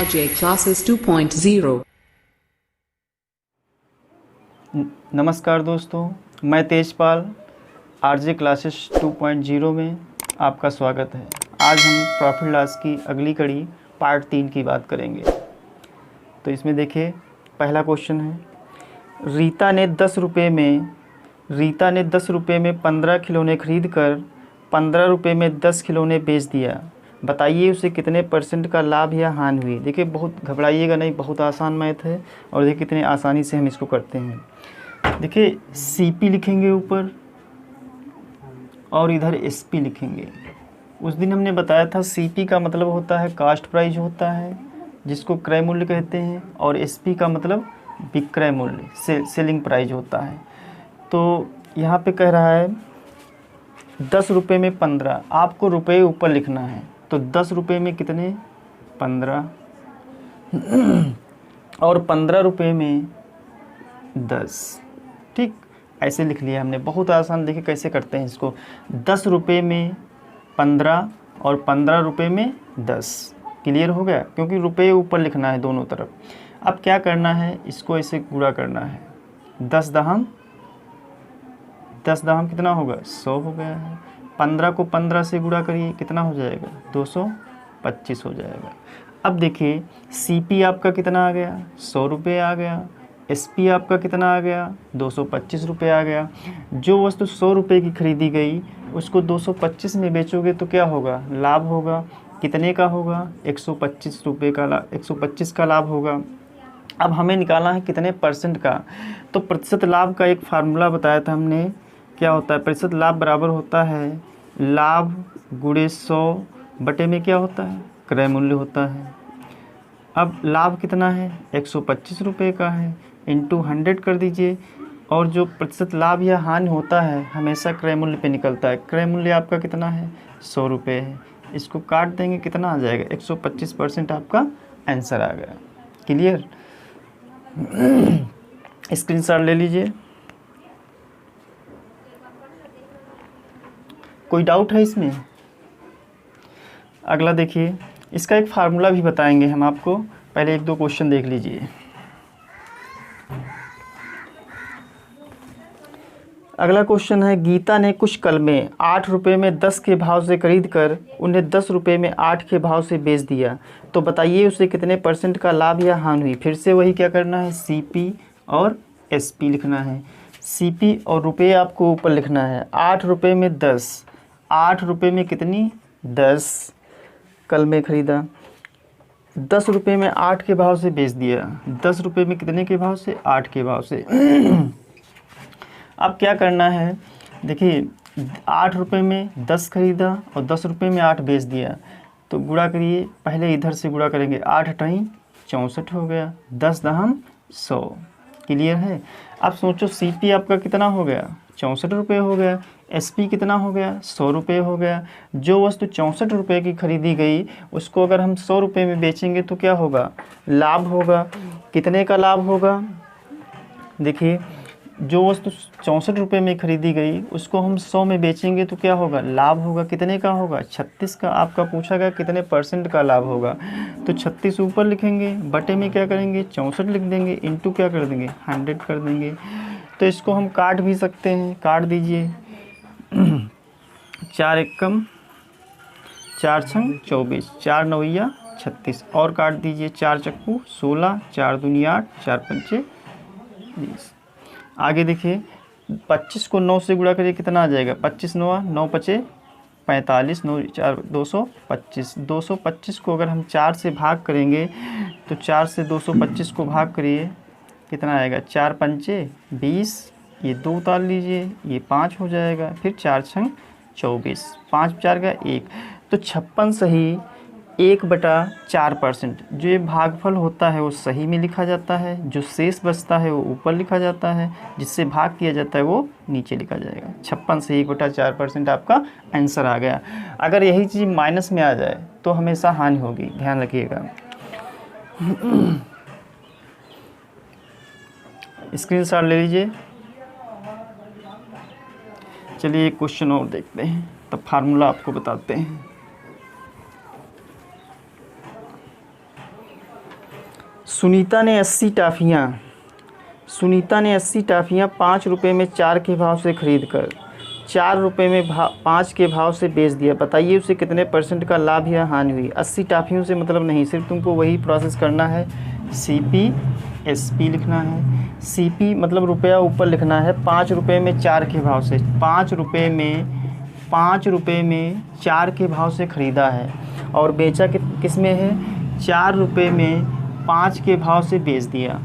RJ Classes 2.0। नमस्कार दोस्तों, मैं तेजपाल आरजे क्लासेस 2.0 में आपका स्वागत है। आज हम प्रॉफिट लॉस की अगली कड़ी पार्ट 3 की बात करेंगे। तो इसमें देखिए, पहला क्वेश्चन है, रीता ने 10 रुपये में 15 खिलौने खरीद कर 15 रुपये में 10 खिलौने बेच दिया। बताइए उसे कितने % का लाभ या हानि हुई। देखिए, बहुत घबराइएगा नहीं, बहुत आसान मैथ है और देखिए कितने आसानी से हम इसको करते हैं। देखिए, CP लिखेंगे ऊपर और इधर SP लिखेंगे। उस दिन हमने बताया था CP का मतलब होता है कास्ट प्राइस होता है, जिसको क्रय मूल्य कहते हैं, और SP का मतलब विक्रय मूल्य सेलिंग प्राइस होता है। तो यहाँ पे कह रहा है 10 रुपये में 15, आपको रुपये ऊपर लिखना है। तो 10 रुपये में कितने, 15, और 15 रुपये में 10। ठीक, ऐसे लिख लिया हमने, बहुत आसान। देखिए कैसे करते हैं इसको, 10 रुपये में 15 और 15 रुपये में 10। क्लियर हो गया, क्योंकि रुपये ऊपर लिखना है दोनों तरफ। अब क्या करना है, इसको ऐसे गुणा करना है। 10 दहम कितना होगा, 100 हो गया है। 15 को 15 से गुणा करिए, कितना हो जाएगा, 225 हो जाएगा। अब देखिए, CP आपका कितना आ गया, 100 रुपये आ गया। SP आपका कितना आ गया, 225 रुपये आ गया। जो वस्तु 100 रुपये की खरीदी गई उसको 225 में बेचोगे तो क्या होगा, लाभ होगा। कितने का होगा, 125 रुपये का लाभ, 125 का लाभ होगा। अब हमें निकालना है कितने % का। तो प्रतिशत लाभ का एक फार्मूला बताया था हमने, क्या होता है, प्रतिशत लाभ बराबर होता है लाभ गुणे 100 बटे में क्या होता है, क्रय मूल्य होता है। अब लाभ कितना है, 125 रुपये का है, इंटू 100 कर दीजिए। और जो प्रतिशत लाभ या हानि होता है हमेशा क्रय मूल्य पे निकलता है। क्रय मूल्य आपका कितना है, 100 रुपये है। इसको काट देंगे, कितना आ जाएगा, 125% आपका आंसर आ गया। क्लियर, स्क्रीनशॉट ले लीजिए। कोई डाउट है इसमें। अगला देखिए, इसका एक फार्मूला भी बताएंगे हम आपको, पहले 1-2 क्वेश्चन देख लीजिए। अगला क्वेश्चन है, गीता ने कुछ कलमें 8 रुपये में 10 के भाव से खरीद कर उन्हें 10 रुपये में 8 के भाव से बेच दिया। तो बताइए उसे कितने % का लाभ या हानि हुई। फिर से वही क्या करना है, CP और SP लिखना है। CP और रुपये आपको ऊपर लिखना है। 8 रुपये में 10, 8 रुपये में कितनी, 10 कलमें खरीदा, 10 रुपये में 8 के भाव से बेच दिया। 10 रुपये में कितने के भाव से, 8 के भाव से। अब क्या करना है, देखिए 8 रुपये में 10 खरीदा और 10 रुपये में 8 बेच दिया। तो गुणा करिए, पहले इधर से गुणा करेंगे, 8 अठाई 64 हो गया, 10 दहम 100। क्लियर है। अब सोचो, CP आपका कितना हो गया, 64 रुपये हो गया। SP कितना हो गया, 100 रुपये हो गया। जो वस्तु 64 रुपये की खरीदी गई उसको अगर हम 100 रुपये में बेचेंगे तो क्या होगा, लाभ होगा। कितने का लाभ होगा, देखिए जो वस्तु 64 रुपये में खरीदी गई उसको हम 100 में बेचेंगे तो क्या होगा, लाभ होगा। कितने का होगा, 36 का। आपका पूछा गया कितने % का लाभ होगा, तो 36 ऊपर लिखेंगे, बटे में क्या करेंगे, 64 लिख देंगे, इंटू क्या कर देंगे, 100 कर देंगे। तो इसको हम काट भी सकते हैं, काट दीजिए। 4 एकम 4 छंग 24, 4 नवैया 36, और काट दीजिए, 4 चक्कू 16, 4 दूनी 8, 4 पंचे 20। आगे देखिए, 25 को 9 से गुणा करिए, कितना आ जाएगा, 25 9 9 पचे 45, 9 4 225। 225 को अगर हम 4 से भाग करेंगे तो 4 से 225 को भाग करिए, कितना आएगा, 4 पंचे 20, ये 2 उतार लीजिए, ये 5 हो जाएगा, फिर 4 छंग 24, 5 4 का 1। तो 56 सही 1/4%। जो ये भागफल होता है वो सही में लिखा जाता है, जो शेष बचता है वो ऊपर लिखा जाता है, जिससे भाग किया जाता है वो नीचे लिखा जाएगा। 56 से 1/4% आपका आंसर आ गया। अगर यही चीज़ माइनस में आ जाए तो हमेशा हानि होगी, ध्यान रखिएगा। स्क्रीनशॉट ले लीजिए। चलिए एक क्वेश्चन और देखते हैं, तब फार्मूला आपको बताते हैं। सुनीता ने 80 टाफ़ियाँ 5 रुपये में 4 के भाव से खरीद कर 4 रुपये में 5 के भाव से बेच दिया। बताइए उसे कितने % का लाभ या हानि हुई। 80 टाफ़ियों से मतलब नहीं, सिर्फ तुमको वही प्रोसेस करना है। CP SP लिखना है। CP मतलब रुपया ऊपर लिखना है। 5 रुपये में 4 के भाव से, 5 रुपये में 4 के भाव से ख़रीदा है और बेचा किस में है, 4 रुपये में 5 के भाव से बेच दिया।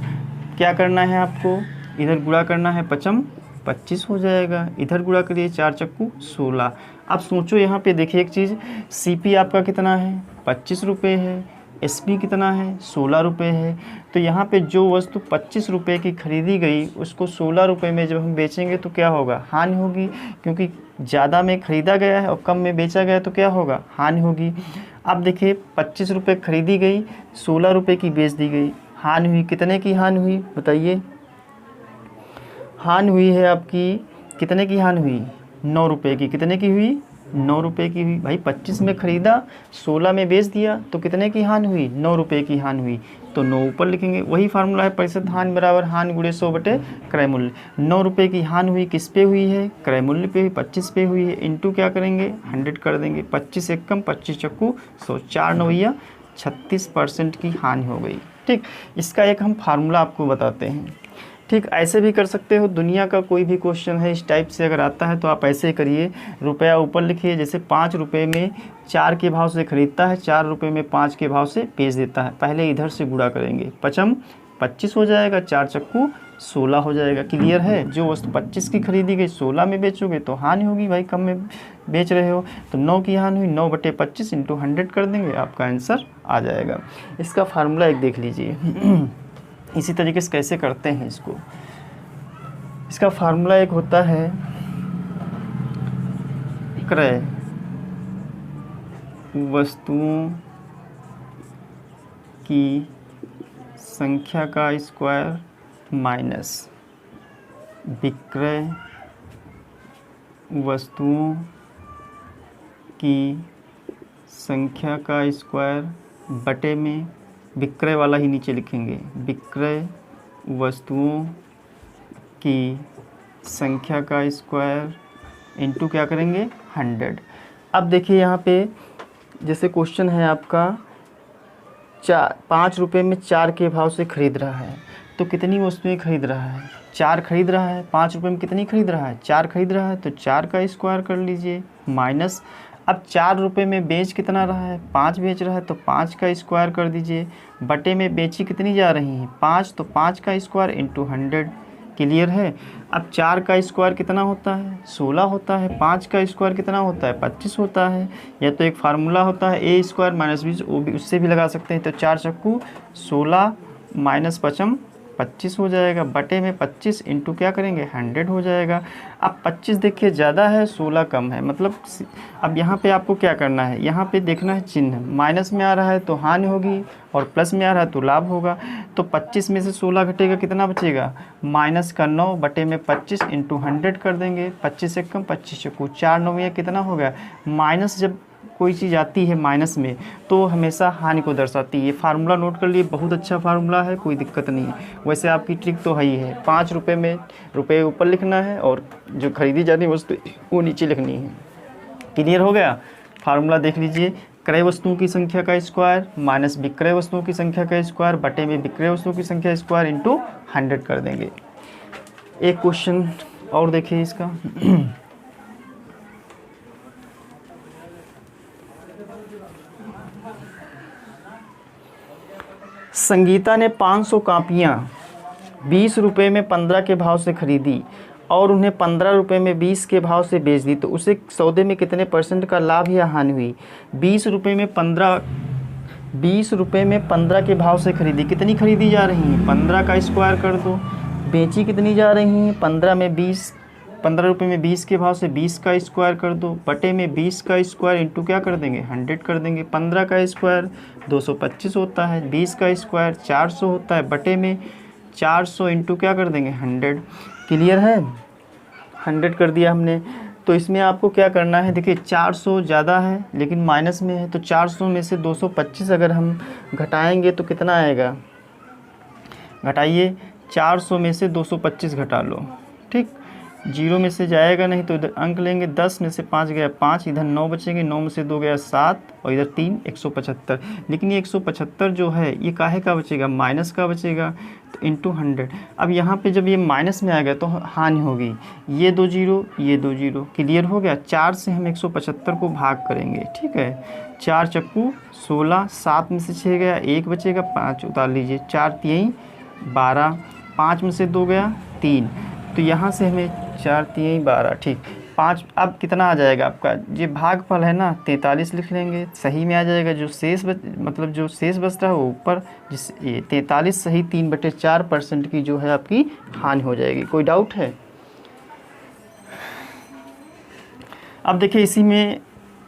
क्या करना है आपको, इधर गुणा करना है, 25 हो जाएगा। इधर गुणा करिए, 4 चक्कू 16। अब सोचो यहाँ पे देखिए एक चीज़, CP आपका कितना है, 25 रुपये है, SP कितना है, 16 रुपये है। तो यहाँ पे जो वस्तु 25 रुपये की खरीदी गई उसको 16 रुपये में जब हम बेचेंगे तो क्या होगा, हानि होगी, क्योंकि ज़्यादा में खरीदा गया है और कम में बेचा गया तो क्या होगा, हानि होगी। अब देखिए 25 रुपये खरीदी गई, 16 रुपये की बेच दी गई, हानि हुई। कितने की हानि हुई बताइए। हानि हुई है आपकी, कितने की हानि हुई, 9 रुपये की। कितने की हुई, 9 रुपये की हुई। भाई 25 में ख़रीदा, 16 में बेच दिया, तो कितने की हानि हुई, 9 रुपये की हानि हुई। तो 9 ऊपर लिखेंगे। वही फार्मूला है, प्रतिशत हानि बराबर हानि गुणे 100 बटे क्रय मूल्य। 9 रुपये की हानि हुई, किस पे हुई है, क्रय मूल्य पे हुई, 25 पे हुई है। इंटू क्या करेंगे, 100 कर देंगे। 25 एक कम 25 चक्कू 100, 4 9 36% की हानि हो गई। ठीक, इसका एक हम फार्मूला आपको बताते हैं। ठीक, ऐसे भी कर सकते हो। दुनिया का कोई भी क्वेश्चन है इस टाइप से अगर आता है तो आप ऐसे करिए, रुपया ऊपर लिखिए। जैसे 5 रुपये में 4 के भाव से ख़रीदता है, 4 रुपये में 5 के भाव से बेच देता है। पहले इधर से गुणा करेंगे, 25 हो जाएगा, 4 चक्कू 16 हो जाएगा। क्लियर है। जो वस्तु 25 की खरीदी गई 16 में बेचोगे तो हानि होगी, भाई कम में बेच रहे हो। तो 9 की हानि हुई, 9 बटे 25 इंटू 100 कर देंगे, आपका आंसर आ जाएगा। इसका फार्मूला एक देख लीजिए। इसी तरीके से कैसे करते हैं इसको। इसका फार्मूला एक होता है, क्रय वस्तुओं की संख्या का स्क्वायर माइनस विक्रय वस्तुओं की संख्या का स्क्वायर बटे में विक्रय वाला ही नीचे लिखेंगे, विक्रय वस्तुओं की संख्या का स्क्वायर इंटू क्या करेंगे, 100। अब देखिए यहाँ पे जैसे क्वेश्चन है आपका, 5 रुपये में 4 के भाव से ख़रीद रहा है, तो कितनी वस्तुएं खरीद रहा है, 4 खरीद रहा है। 5 रुपये में कितनी खरीद रहा है, 4 खरीद रहा है, तो 4 का स्क्वायर कर लीजिए माइनस। अब 4 रुपये में बेच कितना रहा है, 5 बेच रहा है, तो 5 का स्क्वायर कर दीजिए। बटे में बेची कितनी जा रही हैं, 5, तो 5 का स्क्वायर इंटू 100। क्लियर है। अब 4 का स्क्वायर कितना होता है, 16 होता है। 5 का स्क्वायर कितना होता है, 25 होता है। या तो एक फार्मूला होता है ए स्क्वायर माइनस बी, वो भी उससे भी लगा सकते हैं। तो 4 चक्कू 16 माइनस 25 हो जाएगा, बटे में 25 इंटू क्या करेंगे, 100 हो जाएगा। अब 25 देखिए ज़्यादा है, 16 कम है, मतलब अब यहाँ पे आपको क्या करना है, यहाँ पे देखना है चिन्ह, माइनस में आ रहा है तो हानि होगी और प्लस में आ रहा है तो लाभ होगा। तो 25 में से 16 घटेगा, कितना बचेगा, माइनस का 9 बटे में 25 इंटू 100 कर देंगे। 25 से कम 25 चक्कू 4 9 कितना हो गया, माइनस जब कोई चीज़ आती है माइनस में तो हमेशा हानि को दर्शाती है। ये फार्मूला नोट कर लिए, बहुत अच्छा फार्मूला है, कोई दिक्कत नहीं है। वैसे आपकी ट्रिक तो है ही है, 5 रुपये में रुपये ऊपर लिखना है और जो खरीदी जाती वस्तु वो नीचे लिखनी है। क्लियर हो गया। फार्मूला देख लीजिए, क्रय वस्तुओं की संख्या का स्क्वायर माइनस विक्रय वस्तुओं की संख्या का स्क्वायर बटे में विक्रय वस्तुओं की संख्या स्क्वायर इंटू 100 कर देंगे। एक क्वेश्चन और देखिए इसका। संगीता ने 500 कापियाँ 20 रुपये में 15 के भाव से खरीदी और उन्हें 15 रुपये में 20 के भाव से बेच दी, तो उसे सौदे में कितने % का लाभ या हानि हुई। 20 रुपये में 15 के भाव से खरीदी, कितनी खरीदी जा रही है, 15 का स्क्वायर कर दो। बेची कितनी जा रही हैं, 15 रुपये में 20 के भाव से 20 का स्क्वायर कर दो, बटे में 20 का स्क्वायर इंटू क्या कर देंगे, 100 कर देंगे। 15 का स्क्वायर 225 होता है, 20 का स्क्वायर 400 होता है, बटे में 400 इंटू क्या कर देंगे, 100। क्लियर है, 100 कर दिया हमने। तो इसमें आपको क्या करना है, देखिए 400 ज़्यादा है लेकिन माइनस में है, तो 400 में से 225 अगर हम घटाएंगे तो कितना आएगा, घटाइए, 400 में से 225 घटा लो, ठीक। 0 में से जाएगा नहीं तो इधर अंक लेंगे, 10 में से 5 गया 5, इधर 9 बचेंगे, 9 में से 2 गया 7 और इधर 3, 175। लेकिन ये 175 जो है ये काहे का बचेगा, माइनस का बचेगा, तो इंटू 100। अब यहाँ पे जब ये माइनस में आ गया तो हानि होगी, ये 2 जीरो, ये 2 जीरो, क्लियर हो गया। 4 से हम 175 को भाग करेंगे, ठीक है। 4 चक्कू 16, 7 में से 6 गया, 1 बचेगा, 5 उतार लीजिए, 4 3 12, 5 में से 2 गया 3, तो यहाँ से हमें 4 3 12, ठीक। 5 अब कितना आ जाएगा आपका, ये भागफल है ना, 43 लिख लेंगे, सही में आ जाएगा। जो शेष मतलब जो शेष बचता है वो ऊपर, जिस ये 43 सही 3/4% की जो है आपकी हानि हो जाएगी। कोई डाउट है? अब देखिए इसी में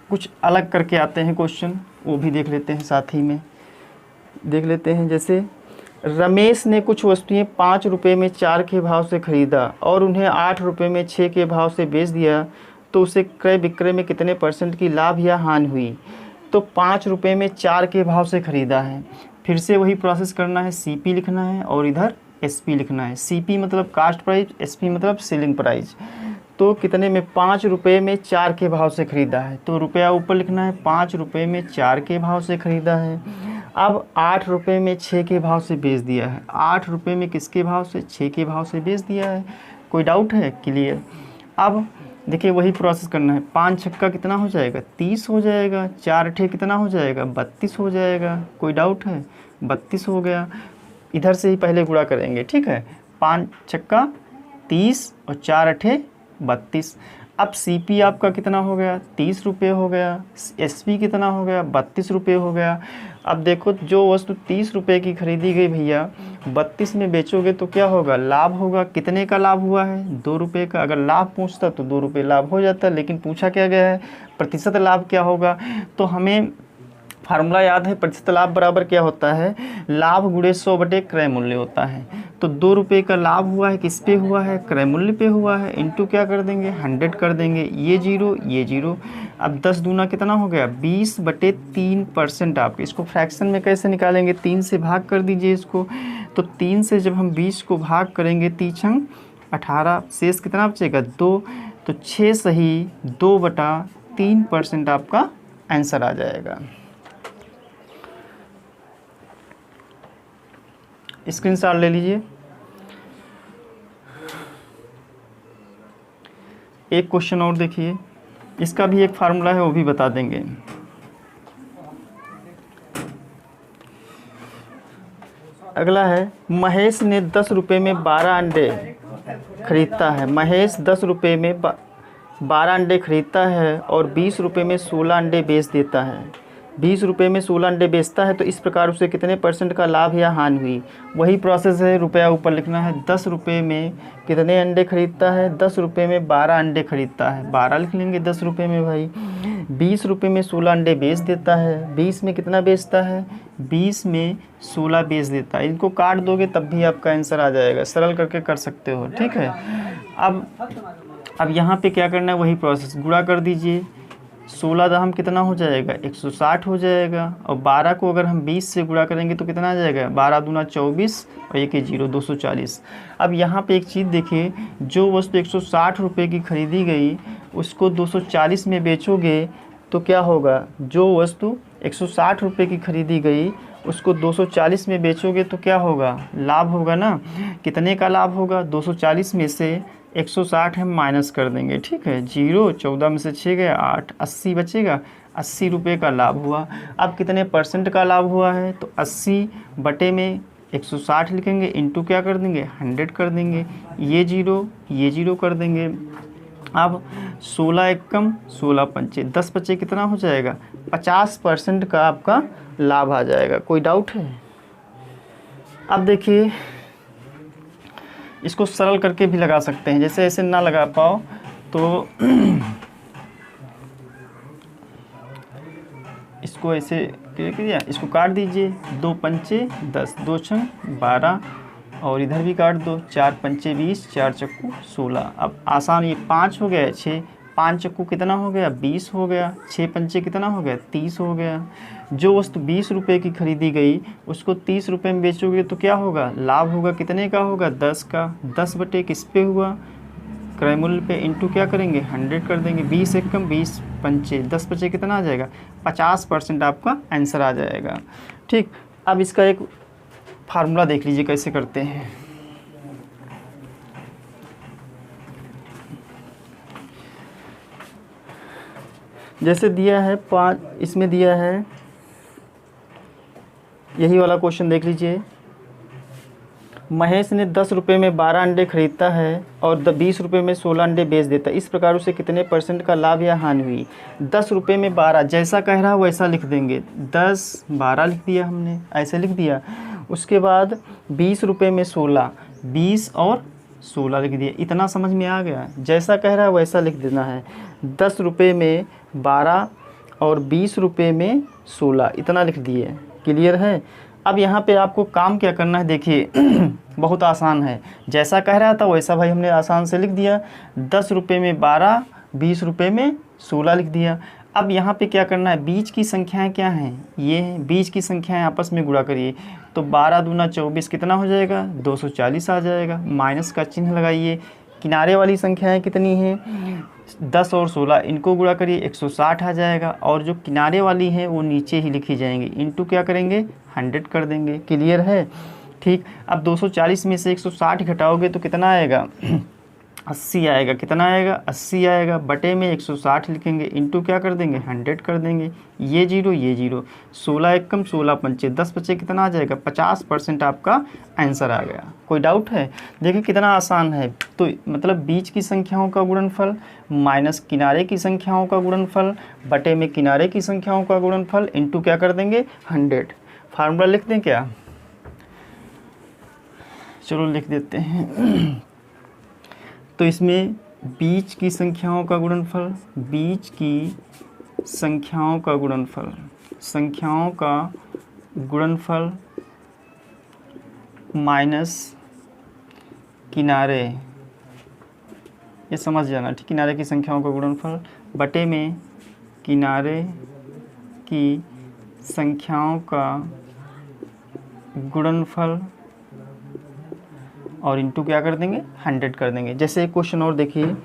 कुछ अलग करके आते हैं क्वेश्चन, वो भी देख लेते हैं, साथ ही में देख लेते हैं। जैसे रमेश ने कुछ वस्तुएं 5 रुपये में 4 के भाव से खरीदा और उन्हें 8 रुपये में 6 के भाव से बेच दिया, तो उसे क्रय विक्रय में कितने % की लाभ या हानि हुई। तो 5 रुपये में 4 के भाव से ख़रीदा है, फिर से वही प्रोसेस करना है, CP लिखना है और इधर SP लिखना है। CP मतलब कास्ट प्राइस, SP मतलब सेलिंग प्राइस। तो कितने में, 5 रुपये में 4 के भाव से ख़रीदा है, तो रुपया ऊपर लिखना है, 5 रुपये में 4 के भाव से ख़रीदा है। अब 8 रुपये में 6 के भाव से बेच दिया है, 8 रुपये में किसके भाव से, 6 के भाव से बेच दिया है। कोई डाउट है? क्लियर। अब देखिए वही प्रोसेस करना है, 5 छक्का कितना हो जाएगा, 30 हो जाएगा, 4 अठे कितना हो जाएगा, 32 हो जाएगा। कोई डाउट है? 32 हो गया। इधर से ही पहले गुणा करेंगे, ठीक है। 5 छक्का 30 और 4 अठे 32। अब CP आपका कितना हो गया, 30 रुपये हो गया। SP कितना हो गया, 32 रुपये हो गया। अब देखो जो वस्तु 30 रुपये की खरीदी गई भैया, 32 में बेचोगे तो क्या होगा, लाभ होगा। कितने का लाभ हुआ है, 2 रुपये का। अगर लाभ पूछता तो 2 रुपये लाभ हो जाता, लेकिन पूछा क्या गया है, प्रतिशत लाभ क्या होगा। तो हमें फार्मूला याद है, प्रतिशत लाभ बराबर क्या होता है, लाभ गुणे 100 बटे क्रय मूल्य होता है। तो 2 रुपये का लाभ हुआ है, किस पे हुआ है, क्रय मूल्य पे हुआ है, इंटू क्या कर देंगे, 100 कर देंगे। ये 0, ये 0। अब 10 दूना कितना हो गया, 20/3% आपके। इसको फ्रैक्शन में कैसे निकालेंगे, 3 से भाग कर दीजिए इसको। तो 3 से जब हम 20 को भाग करेंगे, 3 18, शेष कितना बचेगा, 2। तो 6 सही 2/3% आपका आंसर आ जाएगा। स्क्रीनशॉट ले लीजिए। एक क्वेश्चन और देखिए, इसका भी एक फार्मूला है, वो भी बता देंगे। अगला है, महेश ने 10 रुपये में 12 अंडे खरीदता है। महेश 10 रुपये में 12 अंडे खरीदता है और 20 रुपये में 16 अंडे बेच देता है। 20 रुपये में 16 अंडे बेचता है, तो इस प्रकार उसे कितने % का लाभ या हानि हुई। वही प्रोसेस है, रुपया ऊपर लिखना है। 10 रुपये में कितने अंडे खरीदता है, 10 रुपये में 12 अंडे खरीदता है, 12 लिख लेंगे 10 रुपये में भाई। 20 रुपये में 16 अंडे बेच देता है, 20 में कितना बेचता है, 20 में 16 बेच देता है। इनको काट दोगे तब भी आपका आंसर आ जाएगा, सरल करके कर सकते हो, ठीक है। अब यहाँ पे क्या करना है, वही प्रोसेस, गुणा कर दीजिए। 16 दाम कितना हो जाएगा, 160 हो जाएगा। और 12 को अगर हम 20 से गुणा करेंगे तो कितना आ जाएगा, 12 दूना 24 और 1 0, 240। अब यहाँ पे एक चीज़ देखिए, जो वस्तु 160 रुपये की खरीदी गई उसको 240 में बेचोगे तो क्या होगा, जो वस्तु 160 रुपये की खरीदी गई उसको 240 में बेचोगे तो क्या होगा, लाभ होगा ना। कितने का लाभ होगा, 240 में से 160 हम माइनस कर देंगे, ठीक है। 0, 14 में से 6 गया 8, 80 बचेगा, 80 रुपये का लाभ हुआ। अब कितने % का लाभ हुआ है, तो 80 बटे में 160 लिखेंगे, इंटू क्या कर देंगे, 100 कर देंगे। ये 0 कर देंगे। अब 16 एकम 16 पंचे 10 बचे, कितना हो जाएगा, 50% का आपका लाभ आ जाएगा। कोई डाउट है? अब देखिए इसको सरल करके भी लगा सकते हैं, जैसे ऐसे ना लगा पाओ तो इसको ऐसे किया, इसको काट दीजिए। 2 पंचे 10, 2 छंग 12 और इधर भी काट दो, 4 पंचे 20, 4 चक्कू 16। अब आसान, ये 5 हो गया, 6 5 चक्कू कितना हो गया, 20 हो गया। 6 पंचे कितना हो गया, 30 हो गया। जो वस्तु 20 रुपये की खरीदी गई उसको 30 रुपये में बेचोगे तो क्या होगा, लाभ होगा। कितने का होगा, 10 का। 10 बटे किस पे हुआ, क्रय मूल्य पे, इंटू क्या करेंगे, 100 कर देंगे। 20 एकम 20 पंचे 10 बचे कितना आ जाएगा, 50% आपका आंसर आ जाएगा। ठीक, अब इसका एक फार्मूला देख लीजिए कैसे करते हैं। जैसे दिया है 5, इसमें दिया है यही वाला क्वेश्चन देख लीजिए। महेश ने 10 रुपये में 12 अंडे खरीदता है और 20 रुपये में 16 अंडे बेच देता है। इस प्रकार उसे कितने % का लाभ या हानि हुई। 10 रुपये में 12, जैसा कह रहा है वैसा लिख देंगे। 10 12 लिख दिया हमने, ऐसे लिख दिया। उसके बाद 20 रुपये में 16, 20 और 16 लिख दिया। इतना समझ में आ गया, जैसा कह रहा है वैसा लिख देना है। 10 रुपये में 12 और 20 रुपये में 16, इतना लिख दिए। क्लियर है। अब यहाँ पे आपको काम क्या करना है, देखिए बहुत आसान है। जैसा कह रहा था वैसा भाई हमने आसान से लिख दिया। 10 रुपये में 12, 20 रुपये में 16 लिख दिया। अब यहाँ पे क्या करना है, बीच की संख्याएं क्या हैं, ये हैं। बीच की संख्याएं आपस में गुणा करिए तो 12 दूना 24 कितना हो जाएगा, 240 आ जाएगा। माइनस का चिन्ह लगाइए। किनारे वाली संख्याएं कितनी हैं, 10 और 16, इनको गुणा करिए 160 आ जाएगा। और जो किनारे वाली हैं वो नीचे ही लिखी जाएंगी। इंटू क्या करेंगे, 100 कर देंगे। क्लियर है। ठीक, अब 240 में से 160 घटाओगे तो कितना आएगा 80 आएगा। कितना आएगा, 80 आएगा। बटे में 160 लिखेंगे, इंटू क्या कर देंगे, 100 कर देंगे। ये जीरो ये जीरो, 16 एकम 16 पंचे 10 बचे कितना आ जाएगा, 50% आपका आंसर आ गया। कोई डाउट है। देखिए कितना आसान है। तो मतलब बीच की संख्याओं का गुणनफल माइनस किनारे की संख्याओं का गुणनफल बटे में किनारे की संख्याओं का गुणनफल इंटू क्या कर देंगे, 100। फार्मूला लिख दें क्या, चलो लिख देते हैं। तो इसमें बीच की संख्याओं का गुणनफल, बीच की संख्याओं का गुणनफल, संख्याओं का गुणनफल माइनस किनारे, ये समझ जाना ठीक, किनारे की संख्याओं का गुणनफल बटे में किनारे की संख्याओं का गुणनफल और इंटू क्या कर देंगे, 100 कर देंगे। जैसे एक क्वेश्चन और देखिए।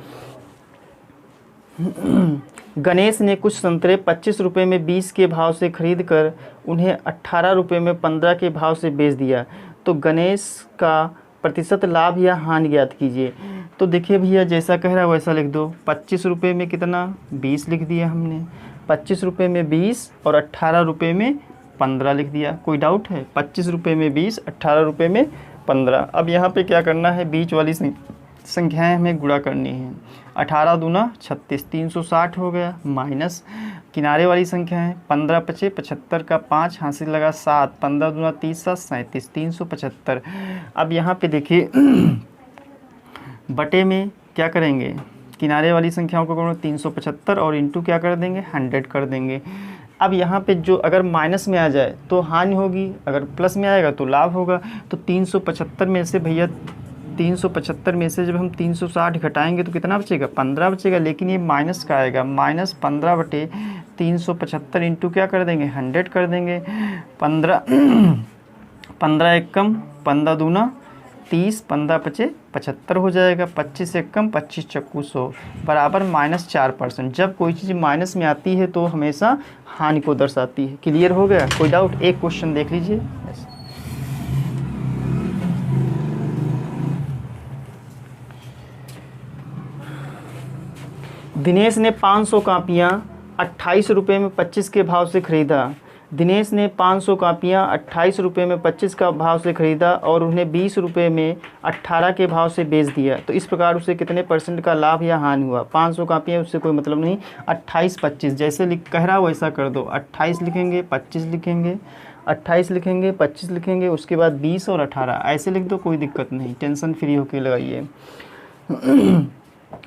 गणेश ने कुछ संतरे 25 रुपये में 20 के भाव से खरीद कर उन्हें 18 रुपये में 15 के भाव से बेच दिया। तो गणेश का प्रतिशत लाभ या हानि ज्ञात कीजिए। तो देखिए भैया जैसा कह रहा है वैसा लिख दो। 25 रुपये में कितना, 20 लिख दिया हमने। 25 रुपये में 20 और 18 रुपये में 15 लिख दिया। कोई डाउट है, 25 रुपये में 20, 18 रुपये में 15। अब यहाँ पे क्या करना है, बीच वाली संख्याएं हमें गुणा करनी है। 18 दूना 36, 360 हो गया। माइनस किनारे वाली संख्याएं 15 पचे 75 का 5 हासिल लगा 7, 15 दूना 30, 7 37, 375। अब यहाँ पे देखिए बटे में क्या करेंगे, किनारे वाली संख्याओं को गुणा 375 और इंटू क्या कर देंगे, 100 कर देंगे। अब यहाँ पे जो अगर माइनस में आ जाए तो हानि होगी, अगर प्लस में आएगा तो लाभ होगा। तो 375 में से भैया 375 में से जब हम 360 घटाएंगे तो कितना बचेगा, 15 बचेगा। लेकिन ये माइनस का आएगा, माइनस 15 बटे 375 इंटू क्या कर देंगे, 100 कर देंगे। 15 एकम 15 दूना 30, 15 पचे 75 हो जाएगा। 25 एकम 25 चक्कू 100 बराबर -4%। जब कोई चीज़ माइनस में आती है तो हमेशा हानि को दर्शाती है। क्लियर हो गया। कोई डाउट, एक क्वेश्चन देख लीजिए। दिनेश ने 500 कापियाँ 28 रुपये में 25 के भाव से खरीदा। दिनेश ने 500 कापियाँ 28 रुपये में 25 का भाव से खरीदा और उन्हें 20 रुपये में 18 के भाव से बेच दिया। तो इस प्रकार उसे कितने % का लाभ या हानि हुआ। 500 कापियाँ, उससे कोई मतलब नहीं। 28 25 जैसे कह रहा वैसा कर दो। 28 लिखेंगे, 25 लिखेंगे, 28 लिखेंगे, 25 लिखेंगे, उसके बाद 20 और 18 ऐसे लिख दो, कोई दिक्कत नहीं, टेंशन फ्री होके लगाइए।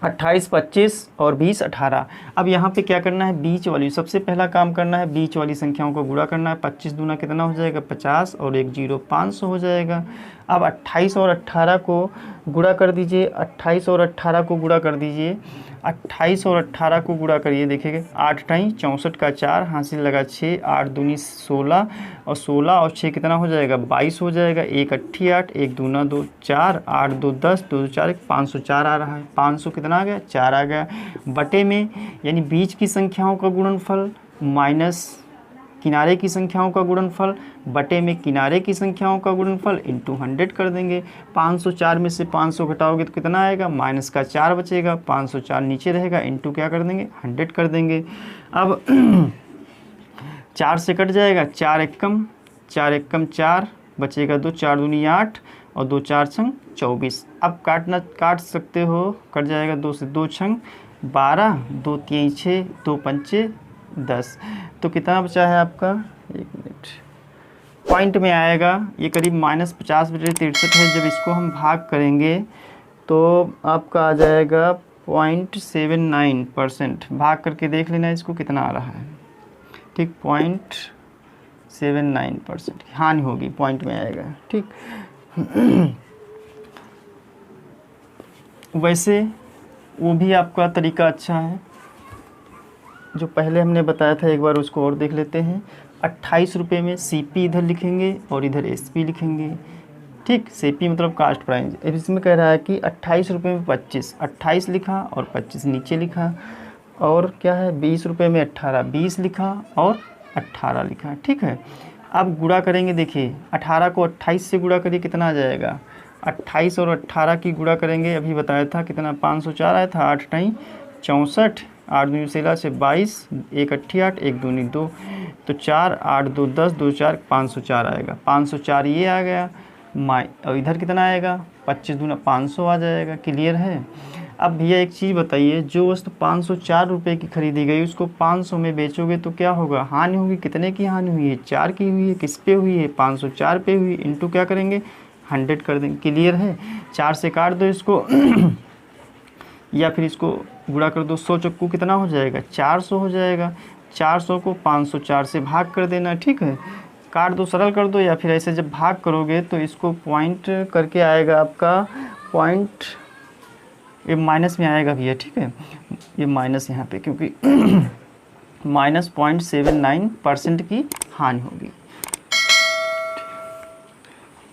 28 25 और 20 18। अब यहाँ पे क्या करना है, बीच वाली, सबसे पहला काम करना है बीच वाली संख्याओं को गुणा करना है। 25 दूना कितना हो जाएगा, 50 और 1 0 500 हो जाएगा। अब 28 और 18 को गुणा कर दीजिए। 28 और 18 को गुणा कर दीजिए। 28 और 18 को गुणा करिए, देखिएगा 8 टाई 64 का 4, हासिल लगा 6, 8 दूनी 16 और 16 और 6 कितना हो जाएगा 22 हो जाएगा। 1 अट्ठी 8, 1 दूना 2 4, 8 2 10, 2 4 1, 504 आ रहा है। 500 कितना आ गया 4 आ गया। बटे में यानी बीच की संख्याओं का गुणनफल माइनस किनारे की संख्याओं का गुणनफल बटे में किनारे की संख्याओं का गुणनफल इंटू 100 कर देंगे। 504 में से 500 घटाओगे तो कितना आएगा माइनस का 4 बचेगा, 504 नीचे रहेगा, इंटू क्या कर देंगे 100 कर देंगे। अब 4 से कट जाएगा, 4 एकम 4 बचेगा 2, 4 दूनी 8 और 2 4 छंग 24। अब काट सकते हो, कट जाएगा 2 से 2 छंग 12, 2 3 6, 2 पंचे 10। तो कितना बचा है आपका, 1 मिनट, पॉइंट में आएगा ये करीब -50/63 है। जब इसको हम भाग करेंगे तो आपका आ जाएगा 0.79%। भाग करके देख लेना इसको कितना आ रहा है, ठीक 0.79% हानि होगी, पॉइंट में आएगा, ठीक। वैसे वो भी आपका तरीका अच्छा है जो पहले हमने बताया था, एक बार उसको और देख लेते हैं। 28 रुपये में सीपी इधर लिखेंगे और इधर एसपी लिखेंगे, ठीक। सीपी मतलब कास्ट प्राइस। इसमें कह रहा है कि 28 रुपये में 25, 28 लिखा और 25 नीचे लिखा, और क्या है 20 रुपये में 18, 20 लिखा और 18 लिखा, ठीक है। अब गुणा करेंगे, देखिए 18 को 28 से गुणा करिए कितना आ जाएगा, 28 और 18 की गुणा करेंगे, अभी बताया था कितना 504 आया था, 8 टाई 64, 8 दूनी 16 से 22, 1 अट्ठी 8, 1 दूनी 2, तो 4 8 2 10, 2 4 504 आएगा। 504 ये आ गया, और इधर कितना आएगा 25 दूना 500 आ जाएगा। क्लियर है। अब भैया एक चीज़ बताइए, जो वस्तु 504 रुपये की खरीदी गई उसको 500 में बेचोगे तो क्या होगा, हानि होगी। कितने की हानि हुई है, 4 की हुई है। किस पे हुई है, 504 पे हुई। इंटू क्या करेंगे 100 कर देंगे। क्लियर है। 4 से काट दो इसको या फिर इसको गुणा कर दो, 100 चक्कू कितना हो जाएगा 400 हो जाएगा। 400 को 504 से भाग कर देना, ठीक है। काट दो, सरल कर दो, या फिर ऐसे जब भाग करोगे तो इसको पॉइंट करके आएगा आपका पॉइंट, ये माइनस में आएगा भैया, ठीक है। ये माइनस यहाँ पे क्योंकि -0.79% की हानि होगी।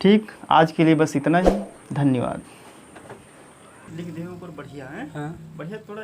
ठीक, आज के लिए बस इतना ही। धन्यवाद। लिख दे ऊपर बढ़िया है, हाँ। बढ़िया थोड़ा